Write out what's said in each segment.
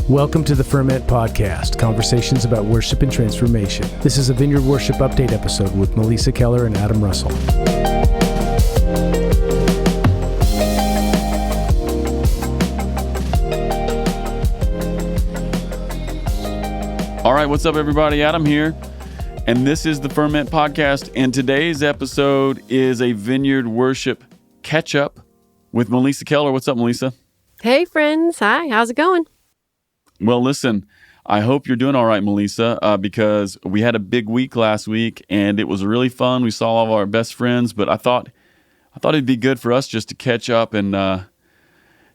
Welcome to the Ferment Podcast, conversations about worship and transformation. This is a Vineyard Worship Update episode with Melisa Keller and Adam Russell. All right, what's up, everybody? Adam here, and this is the Ferment Podcast, and today's episode is a Vineyard Worship catch-up with Melisa Keller. What's up, Melisa? Hey, friends. Hi, how's it going? Well, listen, I hope you're doing all right, Melisa, because we had a big week last week, and it was really fun. We saw all of our best friends, but I thought it'd be good for us just to catch up and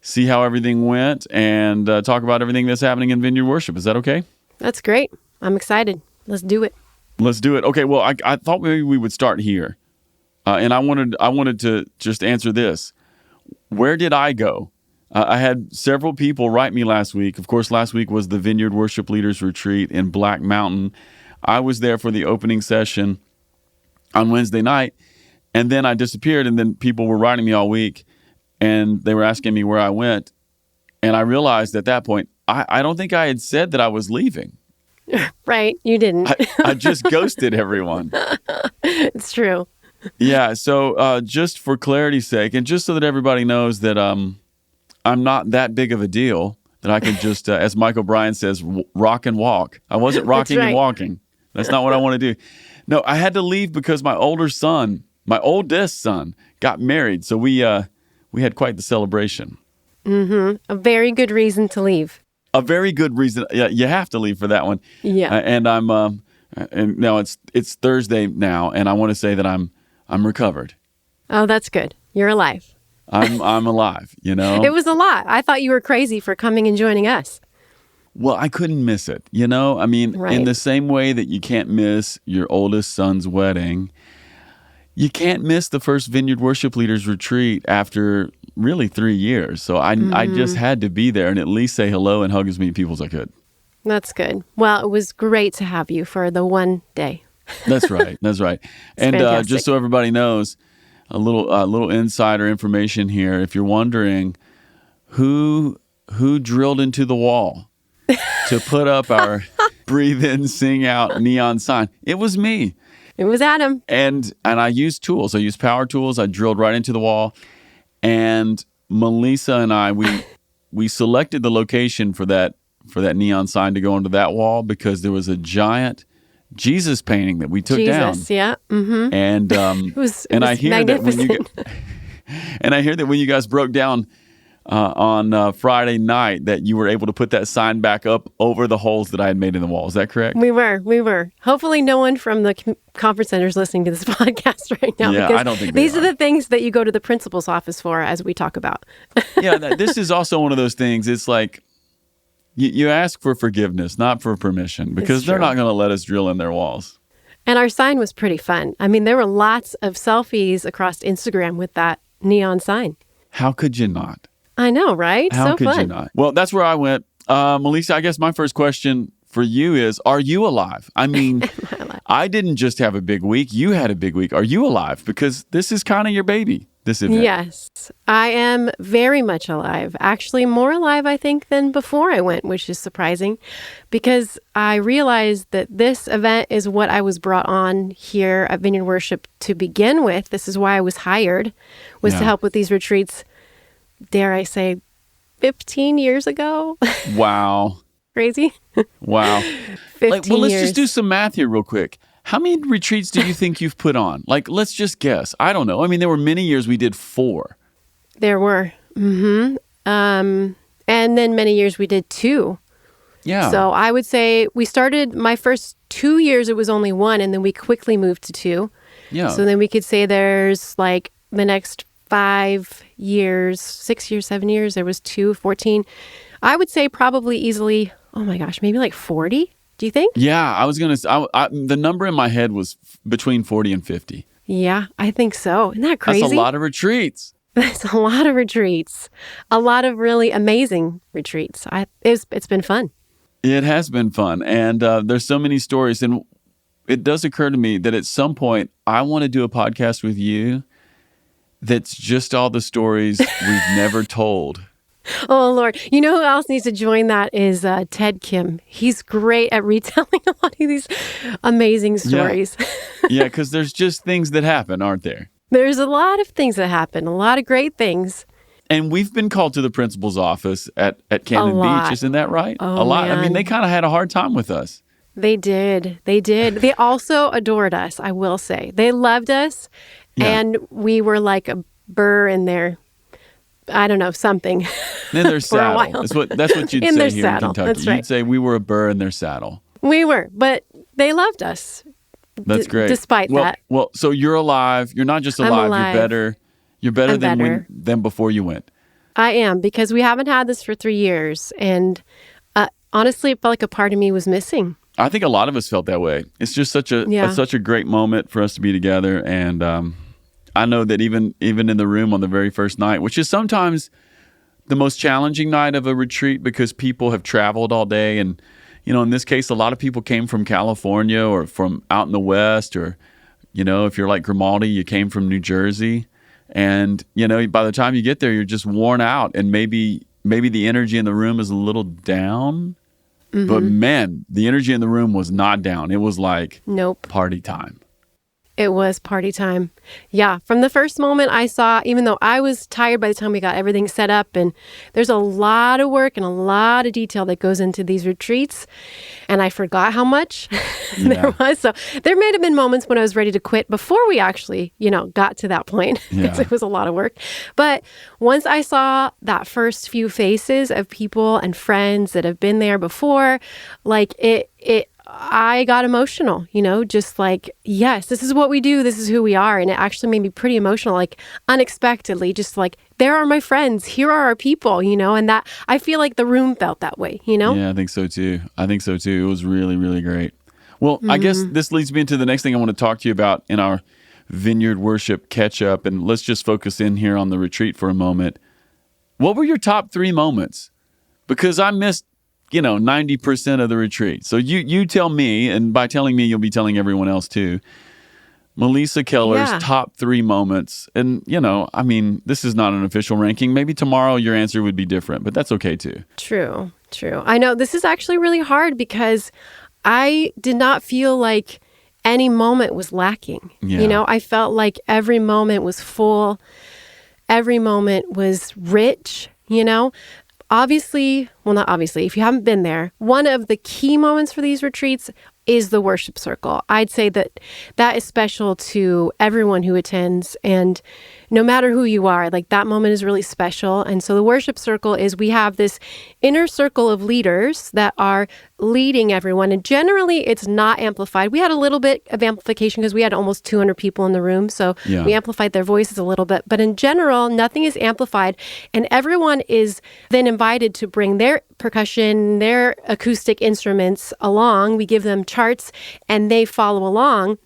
see how everything went and talk about everything that's happening in Vineyard Worship. Is that okay? That's great. I'm excited. Let's do it. Let's do it. Okay, well, I thought maybe we would start here, and I wanted to just answer this. Where did I go? I had several people write me last week. Of course, last week was the Vineyard Worship Leaders Retreat in Black Mountain. I was there for the opening session on Wednesday night, and then I disappeared, and then people were writing me all week, and they were asking me where I went, and I realized at that point, I don't think I had said that I was leaving. Right, you didn't. I just ghosted everyone. It's true. Yeah, so just for clarity's sake, and just so that everybody knows that I'm not that big of a deal, that I can just, as Mike O'Brien says, rock and walk. I wasn't rocking and walking. That's not what I want to do. No, I had to leave because my oldest son, got married. So we had quite the celebration. Mm-hmm. A very good reason to leave. A very good reason. Yeah, you have to leave for that one. Yeah. And and now it's Thursday now, and I want to say that I'm recovered. Oh, that's good. You're alive. I'm alive, you know? It was a lot. I thought you were crazy for coming and joining us. Well, I couldn't miss it, you know? I mean, right. In the same way that you can't miss your oldest son's wedding, you can't miss the first Vineyard Worship Leaders Retreat after really 3 years. So I just had to be there and at least say hello and hug as many people as I could. That's good. Well, it was great to have you for the one day. That's right. That's right. And just so everybody knows, a little insider information here. If you're wondering who drilled into the wall to put up our breathe in, sing out neon sign, it was me. It was Adam. And I used tools. I used power tools. I drilled right into the wall. And Melisa and I, we selected the location for that neon sign to go into that wall because there was a giant Jesus painting that we took down. Yeah. Mm-hmm. And I hear that when you guys broke down on Friday night that you were able to put that sign back up over the holes that I had made in the wall. Is that correct? We were. Hopefully no one from the conference center is listening to this podcast right now. Yeah, I don't think these are the things that you go to the principal's office for, as we talk about. Yeah, this is also one of those things. It's like, you ask for forgiveness, not for permission, because they're not going to let us drill in their walls. And our sign was pretty fun. I mean, there were lots of selfies across Instagram with that neon sign. How could you not? I know, right? How could fun. you not? Well, that's where I went. Melisa, I guess my first question for you is, are you alive? I mean, I didn't just have a big week. You had a big week. Are you alive? Because this is kind of your baby, this event. Yes, I am very much alive. Actually, more alive, I think, than before I went, which is surprising because I realized that this event is what I was brought on here at Vineyard Worship to begin with. This is why I was hired, was to help with these retreats, dare I say, 15 years ago. Wow. Crazy? Wow. 15 let's years. just do some math here real quick. How many retreats do you think you've put on? Let's just guess. I don't know. I mean, there were many years we did 4. There were. Mm-hmm. And then many years we did 2. Yeah. So I would say we started my first 2 years, it was only 1, and then we quickly moved to 2. Yeah. So then we could say there's the next 5 years, 6 years, 7 years, there was 2, 14. I would say probably easily, oh my gosh, maybe 40. Do you think? Yeah, I was going to say, the number in my head was between 40 and 50. Yeah, I think so. Isn't that crazy? That's a lot of retreats. That's a lot of retreats. A lot of really amazing retreats. It's been fun. It has been fun. And there's so many stories. And it does occur to me that at some point, I want to do a podcast with you that's just all the stories we've never told. Oh, Lord. You know who else needs to join that is Ted Kim. He's great at retelling a lot of these amazing stories. Yeah, because there's just things that happen, aren't there? There's a lot of things that happen, a lot of great things. And we've been called to the principal's office at Cannon Beach. Isn't that right? Oh, a lot. Man. I mean, they kind of had a hard time with us. They did. They also adored us, I will say. They loved us, and we were like a burr in their, I don't know, something. In their for a saddle. while. That's what you'd In say their here saddle. in Kentucky. That's right. You'd say we were a burr in their saddle. We were, but they loved us. That's great. Despite that. Well, so you're alive. You're not just I'm alive. alive. You're better. You're better I'm than better. than before you went. I am, because we haven't had this for 3 years. And honestly, it felt like a part of me was missing. I think a lot of us felt that way. It's just such a great moment for us to be together. And I know that even in the room on the very first night, which is sometimes the most challenging night of a retreat because people have traveled all day. And, in this case, a lot of people came from California or from out in the West, or, if you're like Grimaldi, you came from New Jersey. And, by the time you get there, you're just worn out, and maybe the energy in the room is a little down. Mm-hmm. But man, the energy in the room was not down. It was like party time. It was party time. Yeah. From the first moment I saw, even though I was tired by the time we got everything set up, and there's a lot of work and a lot of detail that goes into these retreats, and I forgot how much there was. So there may have been moments when I was ready to quit before we actually, got to that point, because it was a lot of work. But once I saw that first few faces of people and friends that have been there before, like I got emotional, just like, yes, this is what we do. This is who we are. And it actually made me pretty emotional, like unexpectedly, just like, there are my friends. Here are our people, and that I feel like the room felt that way, Yeah, I think so too. It was really, really great. Well, I guess this leads me into the next thing I want to talk to you about in our Vineyard Worship catch up. And let's just focus in here on the retreat for a moment. What were your top 3 moments? Because I missed 90% of the retreat. So you tell me, and by telling me, you'll be telling everyone else too. Melisa Keller's top 3 moments. And, this is not an official ranking. Maybe tomorrow your answer would be different, but that's okay too. True. I know this is actually really hard because I did not feel like any moment was lacking. Yeah. I felt like every moment was full. Every moment was rich, Obviously, well, not obviously, if you haven't been there, one of the key moments for these retreats is the worship circle. I'd say that is special to everyone who attends, and no matter who you are, like that moment is really special. And so the worship circle is, we have this inner circle of leaders that are leading everyone, and generally it's not amplified. We had a little bit of amplification because we had almost 200 people in the room, so we amplified their voices a little bit, but in general, nothing is amplified, and everyone is then invited to bring their percussion, their acoustic instruments along. We give them charts and they follow along.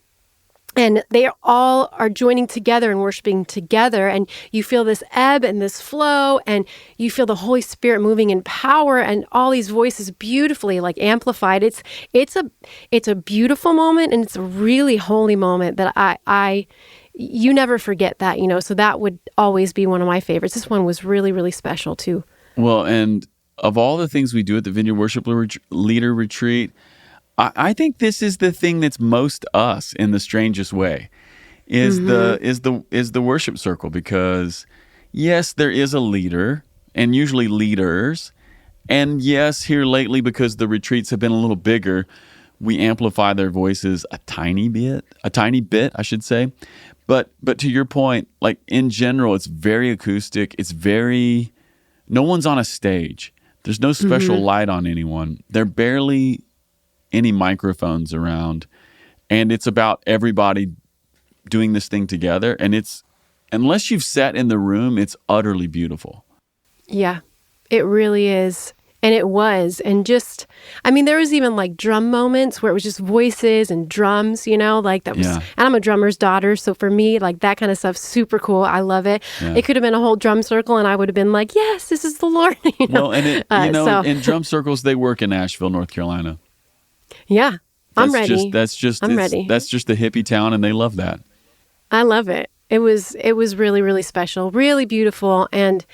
And they all are joining together and worshiping together. And you feel this ebb and this flow, and you feel the Holy Spirit moving in power, and all these voices beautifully like amplified. It's a beautiful moment, and it's a really holy moment that you never forget that, so that would always be one of my favorites. This one was really, really special too. Well, and of all the things we do at the Vineyard Worship Leader Retreat, I think this is the thing that's most us in the strangest way, is the worship circle, because yes, there is a leader and usually leaders, and yes, here lately, because the retreats have been a little bigger, we amplify their voices a tiny bit, I should say. But to your point, like in general, it's very acoustic. No one's on a stage. There's no special light on anyone. They're barely any microphones around, and it's about everybody doing this thing together, and unless you've sat in the room, it's utterly beautiful. Yeah, it really is. And it was. And just, I mean, there was even like drum moments where it was just voices and drums, like that was, Yeah. and I'm a drummer's daughter. So for me, like that kind of stuff, super cool. I love it. Yeah. It could have been a whole drum circle and I would have been like, yes, this is the Lord. Well, and in drum circles, they work in Asheville, North Carolina. Yeah. I'm ready. I'm ready. That's just a hippie town, and they love that. I love it. It was really, really special, really beautiful. And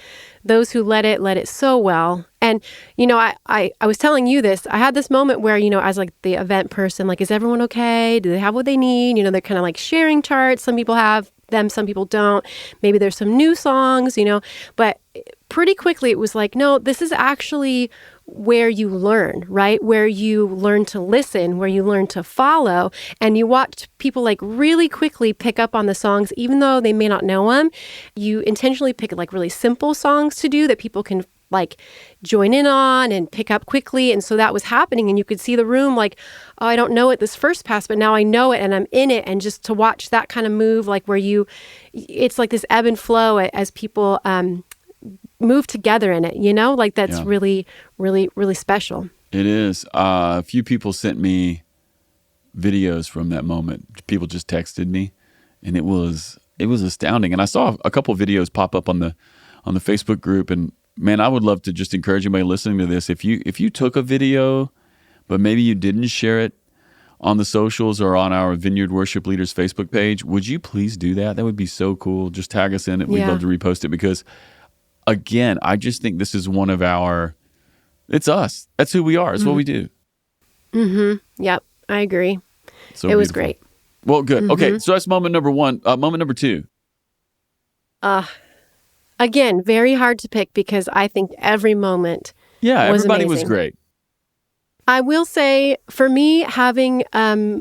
those who led it so well. And, I was telling you this, I had this moment where, as like the event person, like, is everyone okay? Do they have what they need? They're kind of like sharing charts. Some people have them, some people don't. Maybe there's some new songs, but pretty quickly it was like, no, this is actually where you learn, right? Where you learn to listen, where you learn to follow. And you watch people like really quickly pick up on the songs, even though they may not know them. You intentionally pick like really simple songs to do that people can like join in on and pick up quickly. And so that was happening. And you could see the room like, oh, I don't know it this first pass, but now I know it and I'm in it. And just to watch that kind of move, like where it's like this ebb and flow as people move together in it, like that's really, really, really special. It is. A few people sent me videos from that moment. People just texted me, and it was astounding. And I saw a couple of videos pop up on the Facebook group, and man, I would love to just encourage anybody listening to this. If you took a video, but maybe you didn't share it on the socials or on our Vineyard Worship Leaders Facebook page, would you please do that? That would be so cool. Just tag us in it. We'd love to repost it because, again, I just think this is one of it's us. That's who we are. It's what we do. Mm-hmm. Yep. I agree. So it was beautiful. great. Well, good. Mm-hmm. Okay. So that's moment number one. Moment number two. Again, very hard to pick because I think every moment everybody amazing. Was great. I will say, for me, having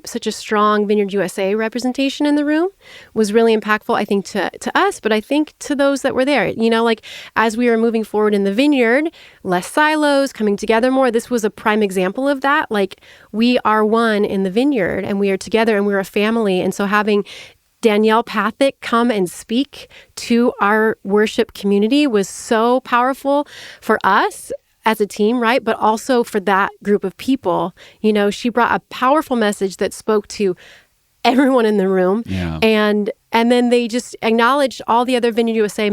such a strong Vineyard USA representation in the room was really impactful, I think, to us, but I think to those that were there. Like as we were moving forward in the Vineyard, less silos, coming together more, this was a prime example of that. Like we are one in the Vineyard and we are together and we're a family. And so having Danielle Pathick come and speak to our worship community was so powerful for us as a team, right? But also for that group of people. She brought a powerful message that spoke to everyone in the room. Yeah. And then they just acknowledged all the other Vineyard USA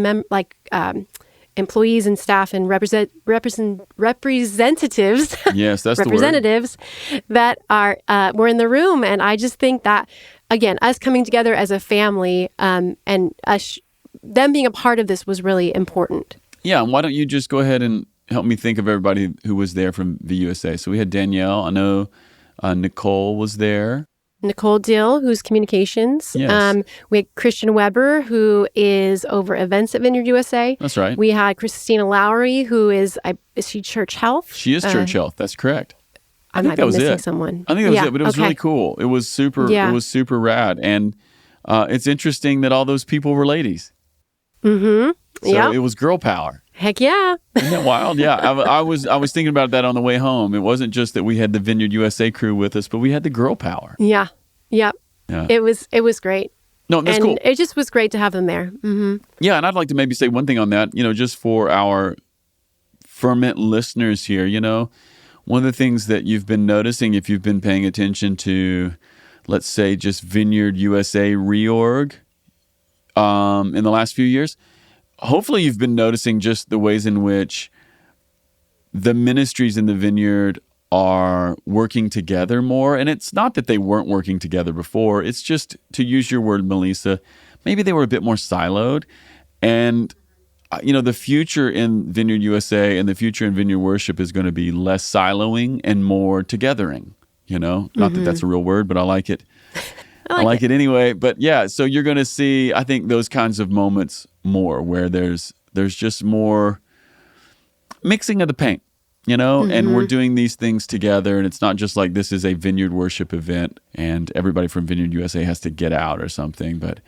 employees and staff and representatives. Yes, that's representatives the word. That were in the room. And I just think that, again, us coming together as a family and them being a part of this was really important. Yeah, and why don't you just go ahead and help me think of everybody who was there from VUSA. So we had Danielle. I know Nicole was there. Nicole Dill, who's communications. Yes. We had Christian Weber, who is over events at Vineyard USA. That's right. We had Christina Lowry, who is she Church Health? She is Church Health. That's correct. I might be missing someone. I think that was it, but it was really cool. It was super. It was super rad, and it's interesting that all those people were ladies. Mm-hmm. So it was girl power. Heck yeah. Isn't that wild? Yeah. I was thinking about that on the way home. It wasn't just that we had the Vineyard USA crew with us, but we had the girl power. Yeah. Yep. Yeah. It was great. No, that's cool. It just was great to have them there. Mm-hmm. Yeah, and I'd like to maybe say one thing on that, just for our ferment listeners here, one of the things that you've been noticing if you've been paying attention to, let's say, just Vineyard USA reorg in the last few years, hopefully you've been noticing just the ways in which the ministries in the Vineyard are working together more. And it's not that they weren't working together before. It's just, to use your word, Melisa, maybe they were a bit more siloed. And, the future in Vineyard USA and the future in Vineyard Worship is going to be less siloing and more togethering. Not that that's a real word, but I like it. I like it anyway. But yeah, so you're going to see, I think, those kinds of moments more where there's just more mixing of the paint, and we're doing these things together. And it's not just like this is a Vineyard Worship event and everybody from Vineyard USA has to get out or something. But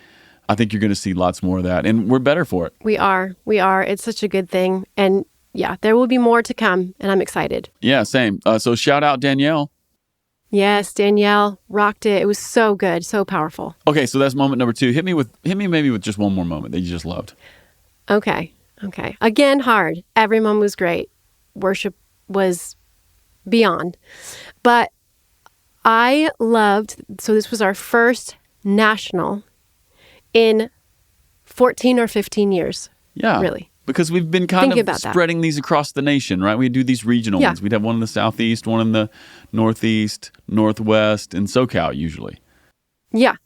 I think you're going to see lots more of that. And we're better for it. We are. It's such a good thing. And yeah, there will be more to come. And I'm excited. Yeah, same. So shout out Danielle. Yes, Danielle rocked it. It was so good, so powerful. Okay, so that's moment number two. Hit me maybe with just one more moment that you just loved. Okay. Again, hard. Every moment was great. Worship was beyond. But I loved, so this was our first national in 14 or 15 years. Yeah. Really. Because we've been kind of spreading these across the nation, right? We do these regional ones. We'd have one in the Southeast, one in the Northeast, Northwest, and SoCal usually. Yeah.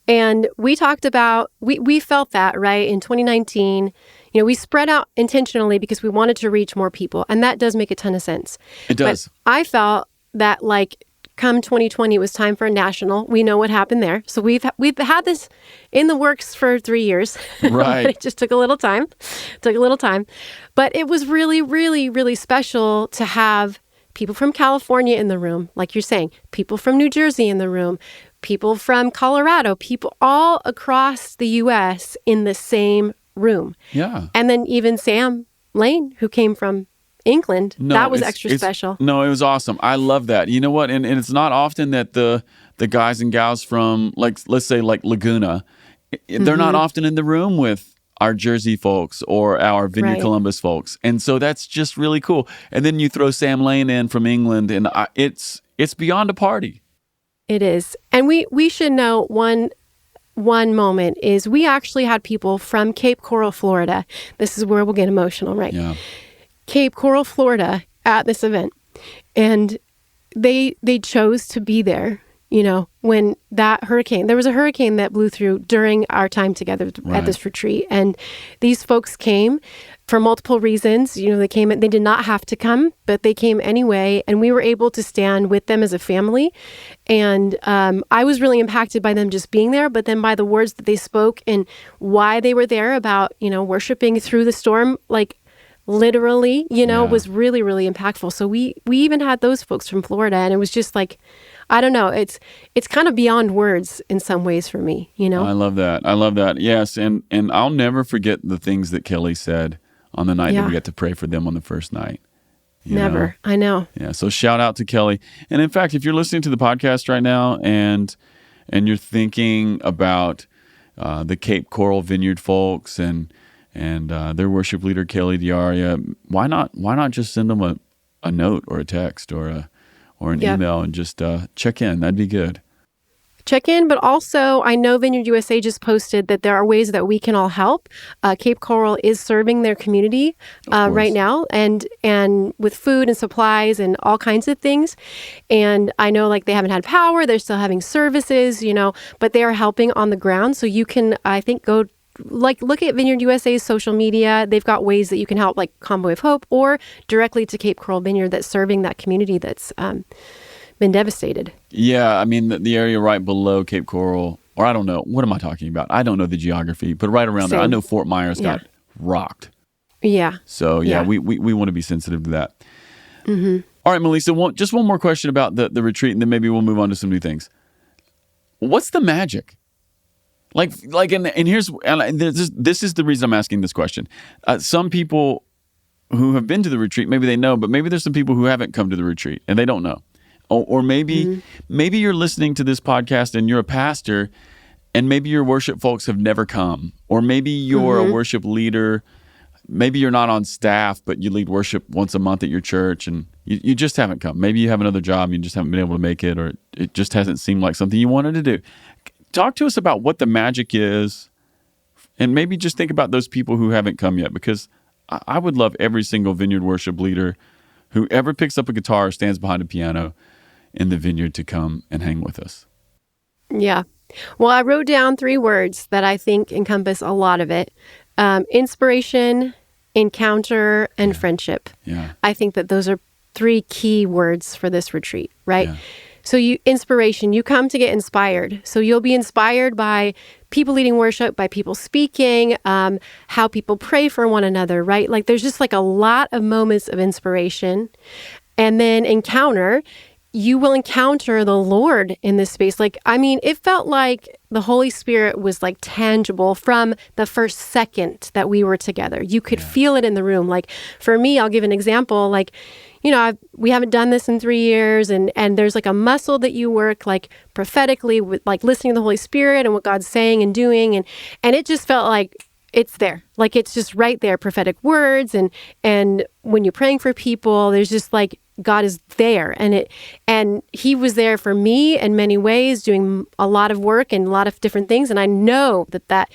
And we talked about, we felt that, right, in 2019, we spread out intentionally because we wanted to reach more people. And that does make a ton of sense. It does. But I felt that come 2020, it was time for a national. We know what happened there. So we've had this in the works for 3 years. Right. It just took a little time. But it was really, really, really special to have people from California in the room, like you're saying, people from New Jersey in the room, people from Colorado, people all across the U.S. in the same room. Yeah. And then even Sam Lane, who came from England, that was extra special. No, it was awesome. I love that. You know what? And it's not often that the guys and gals from, let's say Laguna, they're not often in the room with our Jersey folks or our Vineyard Columbus folks. And so that's just really cool. And then you throw Sam Lane in from England, and it's beyond a party. It is. And we should know one moment is we actually had people from Cape Coral, Florida. This is where we'll get emotional, right? Yeah. Cape Coral, Florida at this event. And they chose to be there, when that hurricane, there was a hurricane that blew through during our time together at this retreat. And these folks came for multiple reasons. They came, they did not have to come, but they came anyway. And we were able to stand with them as a family. And I was really impacted by them just being there, but then by the words that they spoke and why they were there about, worshiping through the storm, literally, was really, really impactful. So we even had those folks from Florida, and it was just I don't know, it's kind of beyond words in some ways for me, I love that. Yes. And I'll never forget the things that Kelly said on the night that we got to pray for them on the first night. Never. I know. Yeah. So shout out to Kelly. And in fact, if you're listening to the podcast right now and you're thinking about the Cape Coral Vineyard folks and their worship leader, Kelly Diaria, why not just send them a note or a text or an email and just check in? That'd be good. Check in, but also I know Vineyard USA just posted that there are ways that we can all help. Cape Coral is serving their community right now, and with food and supplies and all kinds of things. And I know they haven't had power; they're still having services, but they are helping on the ground. So you can, I think, go. Look at Vineyard USA's social media. They've got ways that you can help, like Convoy of Hope, or directly to Cape Coral Vineyard that's serving that community that's been devastated. Yeah, I mean, the area right below Cape Coral, or I don't know, what am I talking about? I don't know the geography, but right around there, I know Fort Myers got rocked. Yeah. So, we want to be sensitive to that. Mm-hmm. All right, Melisa, just one more question about the retreat, and then maybe we'll move on to some new things. What's the magic? This is the reason I'm asking this question. Some people who have been to the retreat, maybe they know, but maybe there's some people who haven't come to the retreat and they don't know. Or maybe you're listening to this podcast and you're a pastor and maybe your worship folks have never come. Or maybe you're a worship leader. Maybe you're not on staff, but you lead worship once a month at your church and you just haven't come. Maybe you have another job and you just haven't been able to make it, or it just hasn't seemed like something you wanted to do. Talk to us about what the magic is, and maybe just think about those people who haven't come yet, because I would love every single Vineyard worship leader who ever picks up a guitar or stands behind a piano in the Vineyard to come and hang with us. Yeah. Well, I wrote down 3 words that I think encompass a lot of it. Inspiration, encounter, and friendship. Yeah. I think that those are 3 key words for this retreat, right? Yeah. So inspiration, you come to get inspired. So you'll be inspired by people leading worship, by people speaking, how people pray for one another, right? There's just a lot of moments of inspiration. And then encounter, you will encounter the Lord in this space. It felt like the Holy Spirit was tangible from the first second that we were together. You could feel it in the room. For me, I'll give an example. We haven't done this in 3 years, and there's a muscle that you work prophetically with listening to the Holy Spirit and what God's saying and doing, and it just felt like it's there. Like, it's just right there, prophetic words. And when you're praying for people, there's just like, God is there. And he was there for me in many ways, doing a lot of work and a lot of different things. And I know that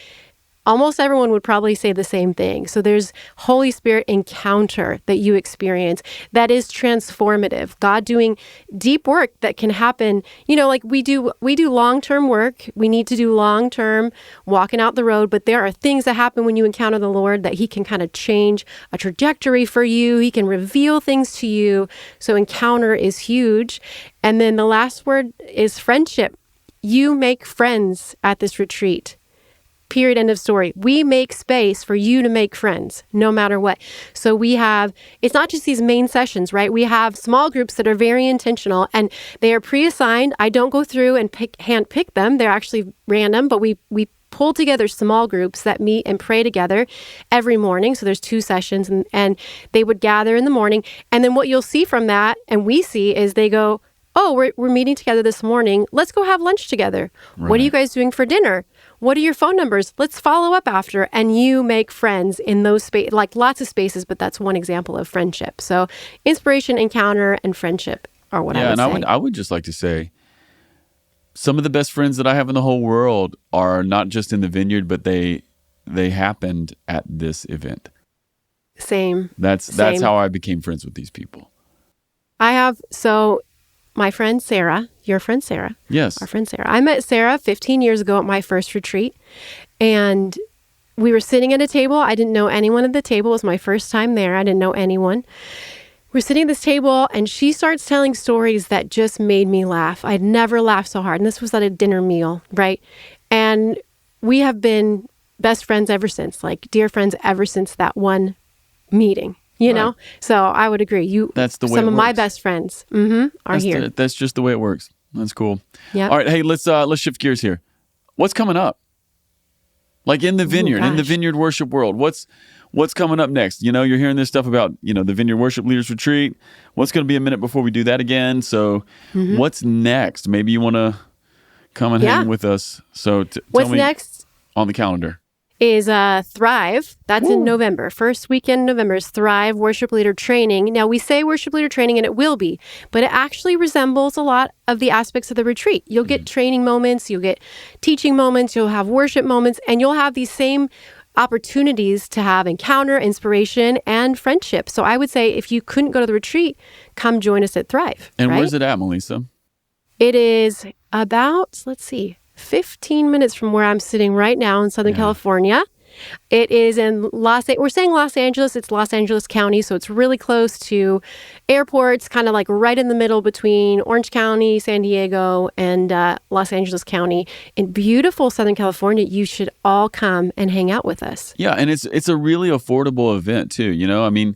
almost everyone would probably say the same thing. So there's Holy Spirit encounter that you experience that is transformative. God doing deep work that can happen. Like we do long-term work. We need to do long-term walking out the road, but there are things that happen when you encounter the Lord that he can kind of change a trajectory for you. He can reveal things to you. So encounter is huge. And then the last word is friendship. You make friends at this retreat. Period. End of story. We make space for you to make friends no matter what. So it's not just these main sessions, right? We have small groups that are very intentional and they are pre-assigned. I don't go through and hand pick them. They're actually random, but we pull together small groups that meet and pray together every morning. So there's 2 sessions and they would gather in the morning. And then what you'll see from that, and we see, is they go, oh, we're meeting together this morning. Let's go have lunch together. Right. What are you guys doing for dinner? What are your phone numbers? Let's follow up after. And you make friends in those spaces, like lots of spaces, but that's one example of friendship. So inspiration, encounter, and friendship are what I would say. I would just like to say, some of the best friends that I have in the whole world are not just in the Vineyard, but they happened at this event. Same. That's how I became friends with these people. My friend Sarah, your friend Sarah. Yes. Our friend Sarah. I met Sarah 15 years ago at my first retreat. And we were sitting at a table. I didn't know anyone at the table. It was my first time there. I didn't know anyone. We're sitting at this table and she starts telling stories that just made me laugh. I'd never laughed so hard. And this was at a dinner meal, right? And we have been best friends ever since, like dear friends ever since that one meeting. Know? So I would agree. That's the way some it of my works. best friends are here. That's just the way it works. That's cool. Yeah. All right. Hey, let's shift gears here. What's coming up? Like in the Vineyard, in the Vineyard worship world, what's coming up next? You're hearing this stuff about, the Vineyard Worship Leaders Retreat. What's going to be a minute before we do that again? So what's next? Maybe you want to come and hang with us. So what's tell me next on the calendar. Is Thrive. That's in November. First weekend in November is Thrive Worship Leader Training. Now, we say worship leader training, and it will be, but it actually resembles a lot of the aspects of the retreat. You'll get training moments, you'll get teaching moments, you'll have worship moments, and you'll have these same opportunities to have encounter, inspiration, and friendship. So I would say if you couldn't go to the retreat, come join us at Thrive. And where's it at, Melisa? It is about, 15 minutes from where I'm sitting right now in Southern California. It is in we're saying Los Angeles. It's Los Angeles County, so it's really close to airports, kind of like right in the middle between Orange County, San Diego, and Los Angeles County. In beautiful Southern California, you should all come and hang out with us. Yeah, and it's a really affordable event too. I mean,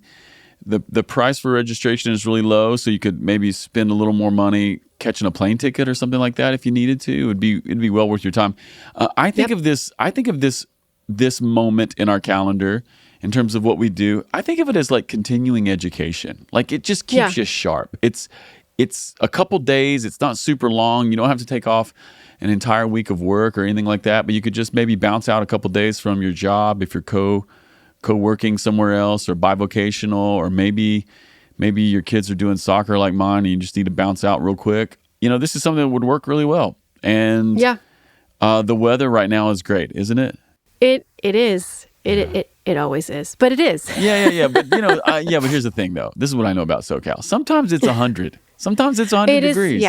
the price for registration is really low, so you could maybe spend a little more money catching a plane ticket or something like that if you needed to. It'd be well worth your time. I think of this moment in our calendar in terms of what we do. I think of it as like continuing education. Like it just keeps you sharp. It's a couple days. It's not super long. You don't have to take off an entire week of work or anything like that, but you could just maybe bounce out a couple days from your job if you're co-working somewhere else or bivocational, or maybe your kids are doing soccer like mine and you just need to bounce out real quick. This is something that would work really well. And the weather right now is great, isn't it? It is. It always is. But it is. Yeah. But but here's the thing though. This is what I know about SoCal. Sometimes it's 100. Sometimes it's 100 degrees.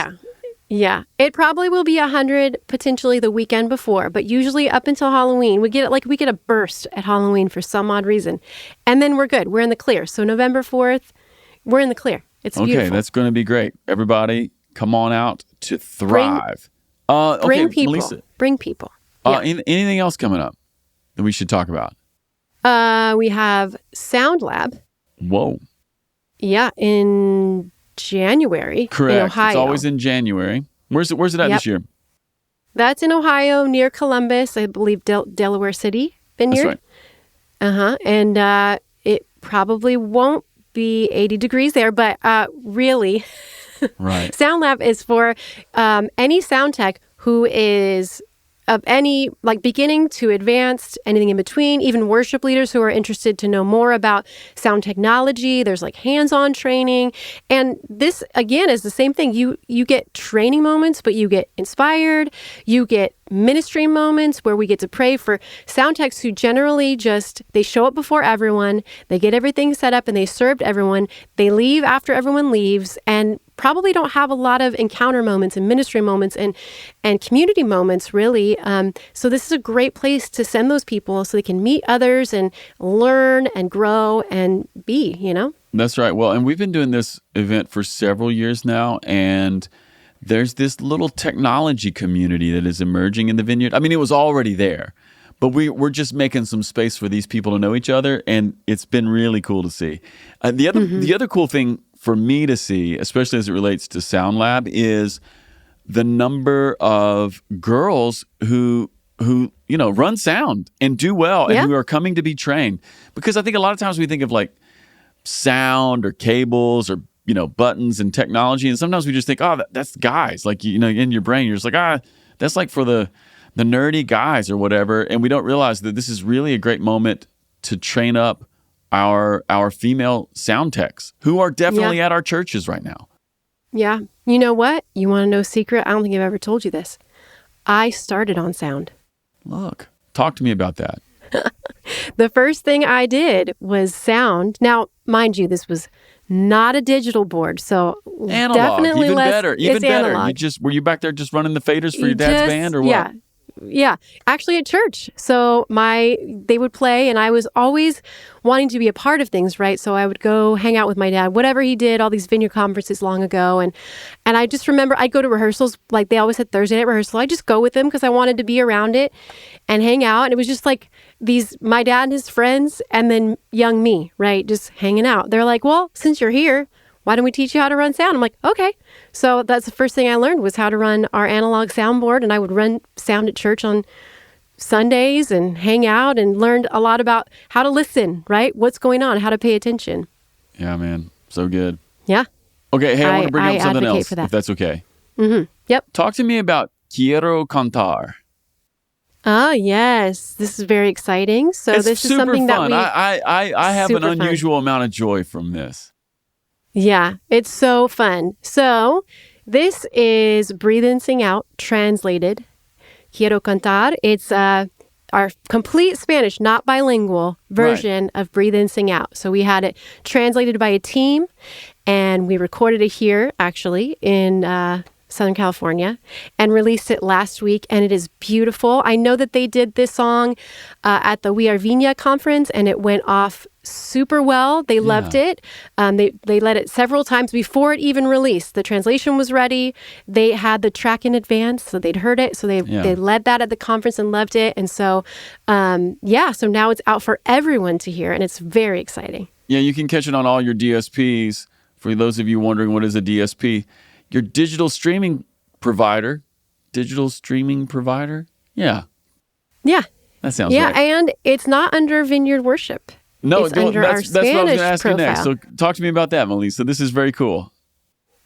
Yeah. It probably will be 100 potentially the weekend before, but usually up until Halloween, we get a burst at Halloween for some odd reason. And then we're good. We're in the clear. So November 4th, we're in the clear. It's beautiful. Okay, that's going to be great. Everybody, come on out to Thrive. Bring people. Melisa. Bring people. Anything else coming up that we should talk about? We have Sound Lab. Whoa. Yeah, in January. Correct. In Ohio. It's always in January. Where's it at this year? That's in Ohio, near Columbus, I believe Delaware City Vineyard. That's right. And it probably won't be 80 degrees there, but really, right. Sound Lab is for any sound tech who is of any, like beginning to advanced, anything in between, even worship leaders who are interested to know more about sound technology. There's like hands-on training. And this, again, is the same thing. You get training moments, but you get inspired. You get ministry moments where we get to pray for sound techs who generally they show up before everyone, they get everything set up and they served everyone. They leave after everyone leaves and probably don't have a lot of encounter moments and ministry moments and community moments, really. So this is a great place to send those people so they can meet others and learn and grow and be, That's right. Well, and we've been doing this event for several years now, and there's this little technology community that is emerging in the Vineyard. I mean, it was already there, but we're just making some space for these people to know each other, and it's been really cool to see. The other cool thing for me to see, especially as it relates to Sound Lab, is the number of girls who run sound and do well and who are coming to be trained. Because I think a lot of times we think of like sound or cables or buttons and technology, and sometimes we just think, oh, that's guys. Like in your brain, you're just like, that's like for the nerdy guys or whatever. And we don't realize that this is really a great moment to train up our female sound techs who are definitely at our churches right now. Yeah. You know what? You want to know a secret? I don't think I've ever told you this. I started on sound. Look, talk to me about that. The first thing I did was sound. Now, mind you, this was not a digital board, so analog, definitely even less. Better, even it's better. Analog. Were you back there just running the faders for your dad's band or what? Yeah, actually at church. So they would play, and I was always wanting to be a part of things, right? So I would go hang out with my dad, whatever he did, all these Vineyard conferences long ago, and I just remember I'd go to rehearsals, like they always had Thursday night rehearsal. I'd just go with them because I wanted to be around it and hang out, and it was just like my dad and his friends, and then young me, right, just hanging out. They're like, well, since you're here, why don't we teach you how to run sound? I'm like, okay. So that's the first thing I learned was how to run our analog soundboard. And I would run sound at church on Sundays and hang out and learned a lot about how to listen, right? What's going on, how to pay attention. Yeah, man. So good. Yeah. Okay. Hey, I want to bring up something else, for that. if that's okay. Mm-hmm. Yep. Talk to me about Quiero Cantar. Oh, yes. This is very exciting. So it's this is something fun. that I have an unusual amount of joy from this. Yeah, it's so fun. So this is Breathe In, Sing Out, translated. Quiero Cantar. It's our complete Spanish, not bilingual version of Breathe In, Sing Out. So we had it translated by a team, and we recorded it here, actually, in Southern California, and released it last week, and it is beautiful. I know that they did this song at the We Are Vineyard conference, and it went off super well. They loved it. They led it several times before it even released. The translation was ready. They had the track in advance, so they'd heard it. So they led that at the conference and loved it. And so, so now it's out for everyone to hear, and it's very exciting. Yeah, you can catch it on all your DSPs. For those of you wondering what is a DSP, your digital streaming provider. Yeah. Yeah. That sounds right. Yeah, and it's not under Vineyard Worship. No, it's under our that's what I was going to ask profile. you next. So talk to me about that, Melisa. This is very cool.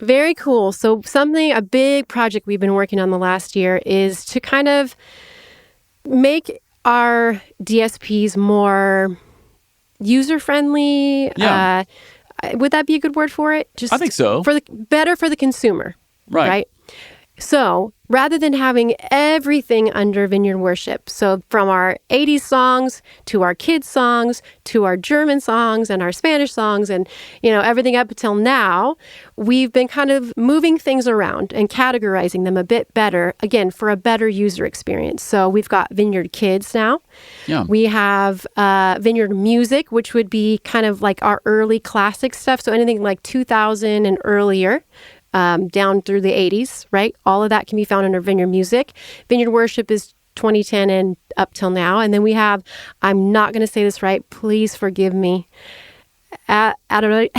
Very cool. So a big project we've been working on the last year is to kind of make our DSPs more user-friendly. Yeah. Would that be a good word for it? I think so. Better for the consumer. Right. So rather than having everything under Vineyard Worship, so from our 80s songs to our kids' songs to our German songs and our Spanish songs and, everything up until now, we've been kind of moving things around and categorizing them a bit better, again, for a better user experience. So we've got Vineyard Kids now. Yeah. We have Vineyard Music, which would be kind of like our early classic stuff. So anything like 2000 and earlier. Down through the 80s, right? All of that can be found under Vineyard Music. Vineyard Worship is 2010 and up till now. And then we have, I'm not going to say this right, please forgive me, Adoration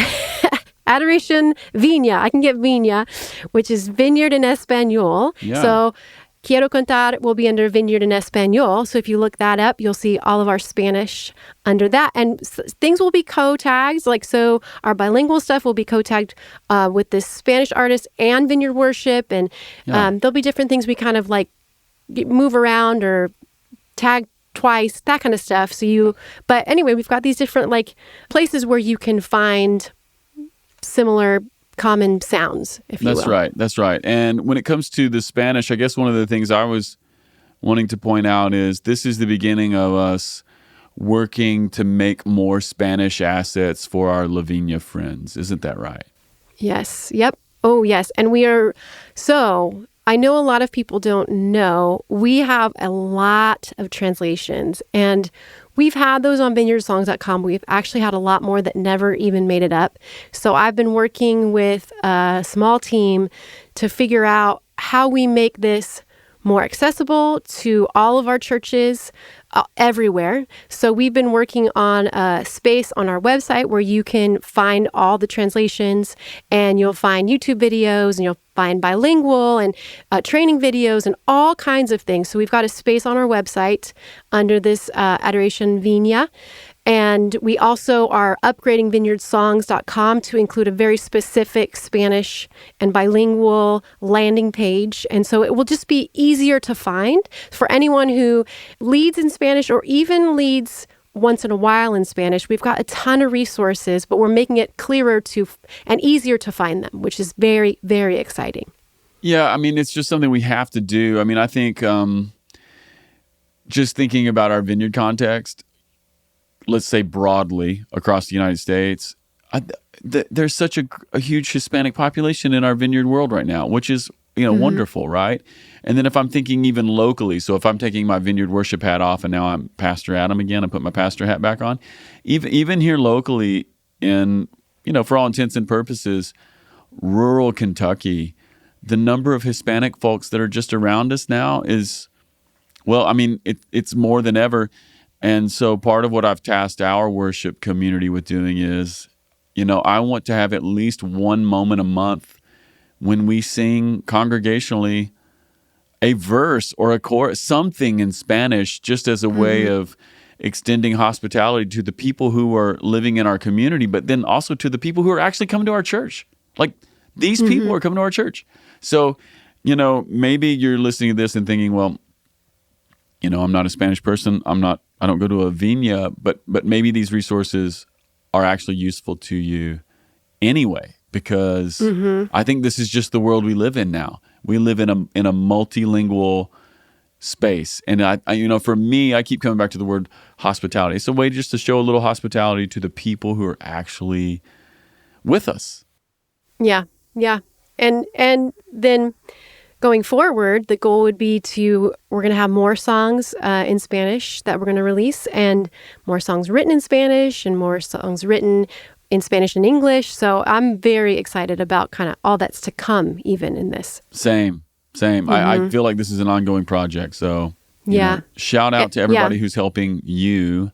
Viña. I can get Viña, which is Vineyard in Espanol. Yeah. So Quiero Cantar will be under Vineyard in Espanol. So if you look that up, you'll see all of our Spanish under that. And things will be co-tagged. So our bilingual stuff will be co-tagged with this Spanish artist and Vineyard Worship. And there'll be different things we kind of move around or tag twice, that kind of stuff. But anyway, we've got these different like places where you can find similar common sounds, if you will. That's right. And when it comes to the Spanish, I guess one of the things I was wanting to point out is this is the beginning of us working to make more Spanish assets for our Lavinia friends. Isn't that right? Yes. Yep. Oh, yes. And I know a lot of people don't know, we have a lot of translations, and we've had those on vineyardsongs.com. We've actually had a lot more that never even made it up. So I've been working with a small team to figure out how we make this more accessible to all of our churches everywhere. So we've been working on a space on our website where you can find all the translations, and you'll find YouTube videos, and you'll find bilingual and training videos and all kinds of things. So we've got a space on our website under this Adoration Viña. And we also are upgrading vineyardsongs.com to include a very specific Spanish and bilingual landing page. And so it will just be easier to find for anyone who leads in Spanish or even leads once in a while in Spanish. We've got a ton of resources, but we're making it clearer and easier to find them, which is very, very exciting. Yeah, I mean, it's just something we have to do. I mean, I think just thinking about our Vineyard context, let's say broadly across the United States, there's such a huge Hispanic population in our Vineyard world right now, which is wonderful, right? And then if I'm thinking even locally, so if I'm taking my Vineyard worship hat off and now I'm Pastor Adam again, I put my pastor hat back on, even here locally in, for all intents and purposes, rural Kentucky, the number of Hispanic folks that are just around us now is, well, I mean, it's more than ever. And so part of what I've tasked our worship community with doing is, I want to have at least one moment a month when we sing congregationally a verse or a chorus, something in Spanish, just as a way of extending hospitality to the people who are living in our community, but then also to the people who are actually coming to our church. Like, these people are coming to our church. So, maybe you're listening to this and thinking, well, I'm not a Spanish person. I don't go to a Viña, but maybe these resources are actually useful to you anyway, because I think this is just the world we live in now. We live in a multilingual space. And I for me, I keep coming back to the word hospitality. It's a way just to show a little hospitality to the people who are actually with us. Yeah. Yeah. And then going forward, the goal would be we're going to have more songs in Spanish that we're going to release, and more songs written in Spanish and more songs written in Spanish and English. So I'm very excited about kind of all that's to come even in this. Same. I feel like this is an ongoing project. So shout out to everybody who's helping you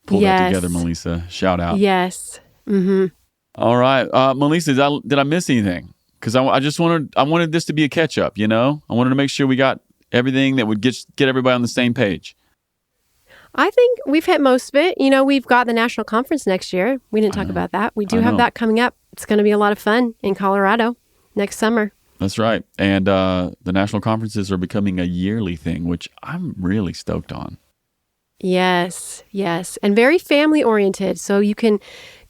pull that together, Melisa. Shout out. Yes. Mm-hmm. All right. Melisa, did I miss anything? Because I wanted this to be a catch up, I wanted to make sure we got everything that would get everybody on the same page. I think we've hit most of it. We've got the national conference next year. We didn't talk about that. We do have that coming up. It's going to be a lot of fun in Colorado next summer. That's right. And the national conferences are becoming a yearly thing, which I'm really stoked on. Yes. And very family oriented. So you can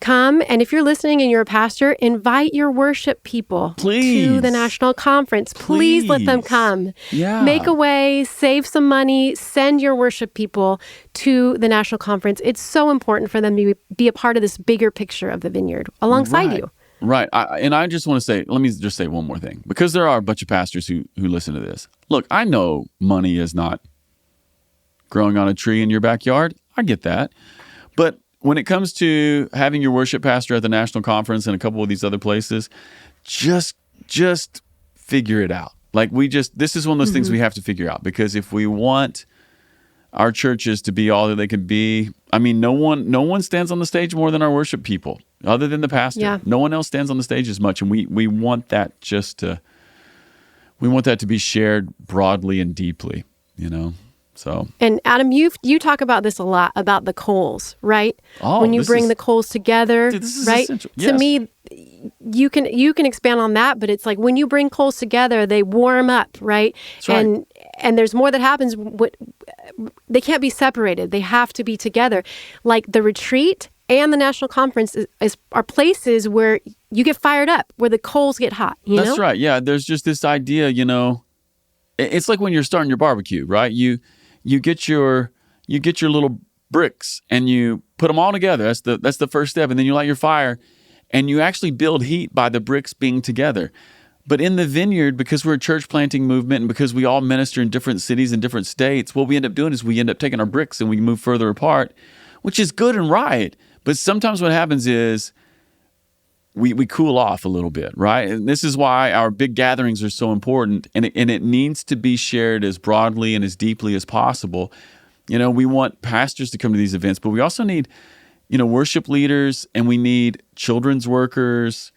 come, and if you're listening and you're a pastor, invite your worship people to the national conference. Please let them come. Yeah. Make a way, save some money, send your worship people to the national conference. It's so important for them to be a part of this bigger picture of the Vineyard alongside you. Right. I just want to say, let me just say one more thing, because there are a bunch of pastors who listen to this. Look, I know money is not growing on a tree in your backyard. I get that. But when it comes to having your worship pastor at the national conference and a couple of these other places, just figure it out. Like this is one of those things we have to figure out, because if we want our churches to be all that they can be, I mean, no one stands on the stage more than our worship people, other than the pastor. Yeah. No one else stands on the stage as much, and we want that to be shared broadly and deeply, So. And Adam, you talk about this a lot, about the coals, right? Oh, when you bring the coals together, right? Yes. To me, you can expand on that, but it's like when you bring coals together, they warm up, right? That's right. and there's more that happens. They can't be separated. They have to be together. Like the retreat and the national conference are places where you get fired up, where the coals get hot. That's right. Yeah, there's just this idea, it's like when you're starting your barbecue, right? You get your little bricks and you put them all together. That's the first step, and then you light your fire, and you actually build heat by the bricks being together. But in the Vineyard, because we're a church planting movement and because we all minister in different cities and different states, what we end up doing is we end up taking our bricks and we move further apart, which is good and right. But sometimes what happens is we cool off a little bit, right? And this is why our big gatherings are so important, and it needs to be shared as broadly and as deeply as possible. We want pastors to come to these events, but we also need, worship leaders, and we need children's workers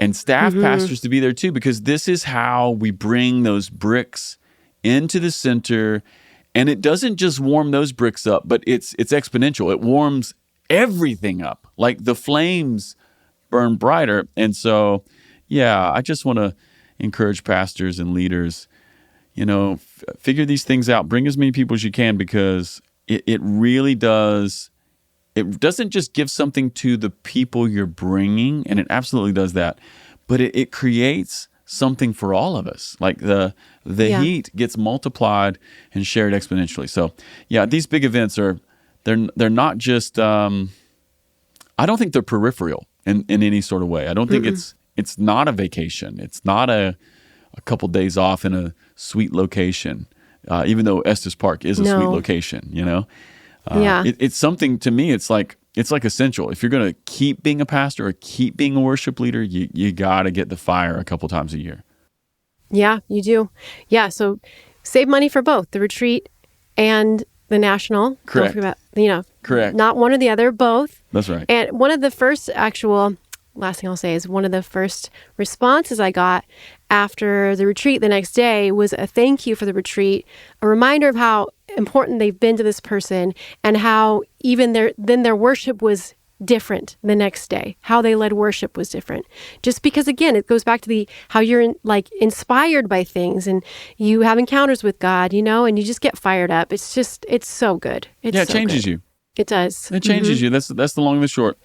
and staff pastors to be there too, because this is how we bring those bricks into the center. And it doesn't just warm those bricks up, but it's exponential. It warms everything up. Like the flames burn brighter. And so, I just want to encourage pastors and leaders, figure these things out. Bring as many people as you can, because it really does. It doesn't just give something to the people you're bringing, and it absolutely does that, but it creates something for all of us. Like the heat gets multiplied and shared exponentially. So, these big events they're not just. I don't think they're peripheral in any sort of way. I don't think it's not a vacation. It's not a couple days off in a sweet location, even though Estes Park is a sweet location. It's something, to me, it's like essential. If you're going to keep being a pastor or keep being a worship leader, you got to get the fire a couple times a year. Yeah, you do. Yeah, so save money for both the retreat and the national. Correct. Don't forget about, Correct. Not one or the other, both. That's right. And one of the first last thing I'll say is one of the first responses I got after the retreat the next day was a thank you for the retreat, a reminder of how important they've been to this person, and how even their worship was different the next day. How they led worship was different. Just because, again, it goes back to how you're inspired by things, and you have encounters with God, and you just get fired up. It's so good. It changes you. It does. It changes you. That's the long and the short.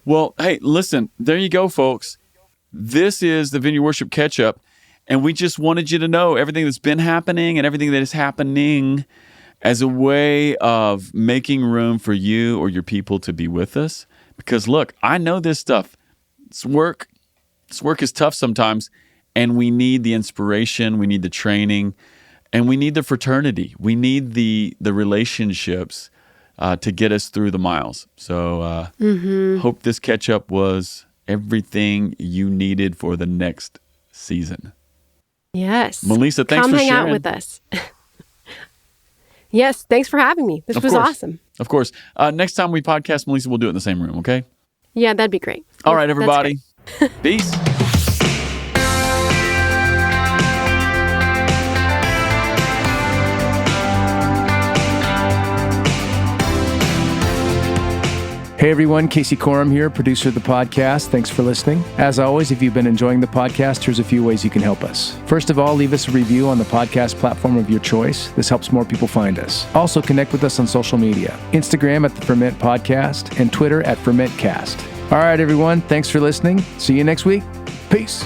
Well, hey, listen, there you go, folks. This is the Vineyard Worship Catch-Up, and we just wanted you to know everything that's been happening and everything that is happening as a way of making room for you or your people to be with us. Because look, I know this stuff. This work is tough sometimes, and we need the inspiration, we need the training, and we need the fraternity. We need the relationships to get us through the miles. So hope this catch-up was everything you needed for the next season. Yes. Melisa, thanks for sharing. Come hang out with us. Yes, thanks for having me. This was awesome. Of course. Next time we podcast, Melisa, we'll do it in the same room, okay? Yeah, that'd be great. All right, everybody. Peace. Hey everyone, Casey Corum here, producer of the podcast. Thanks for listening. As always, if you've been enjoying the podcast, here's a few ways you can help us. First of all, leave us a review on the podcast platform of your choice. This helps more people find us. Also, connect with us on social media. Instagram at The Ferment Podcast and Twitter at FermentCast. All right, everyone, thanks for listening. See you next week. Peace.